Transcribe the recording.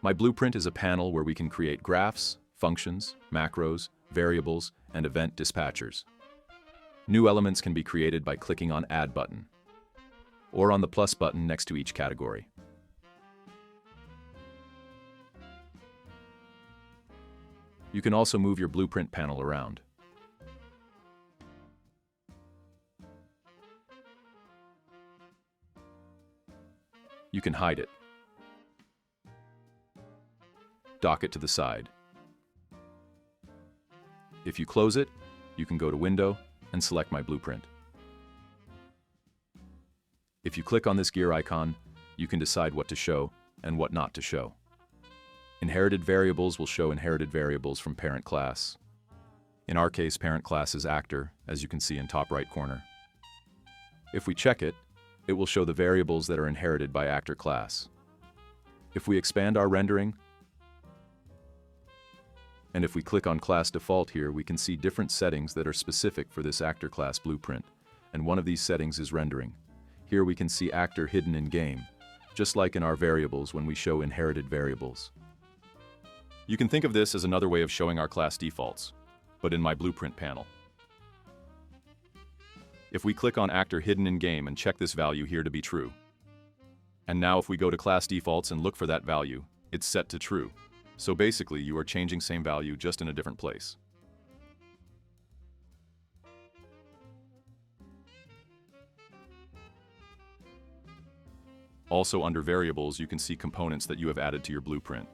My blueprint is a panel where we can create graphs, functions, macros, variables, and event dispatchers. New elements can be created by clicking on Add button, or on the plus button next to each category. You can also move your blueprint panel around. You can hide it, dock it to the side. If you close it, you can go to Window and select My Blueprint. If you click on this gear icon, you can decide what to show and what not to show. Inherited variables will show inherited variables from parent class. In our case, parent class is actor, as you can see in top right corner. If we check it, it will show the variables that are inherited by actor class. If we expand our rendering, and if we click on class default here, we can see different settings that are specific for this actor class blueprint, and one of these settings is rendering. Here we can see actor hidden in game, just like in our variables when we show inherited variables. You can think of this as another way of showing our class defaults, but in my blueprint panel. If we click on actor hidden in game and check this value here to be true. And now if we go to class defaults and look for that value, it's set to true. So basically you are changing same value just in a different place. Also under variables, you can see components that you have added to your blueprint.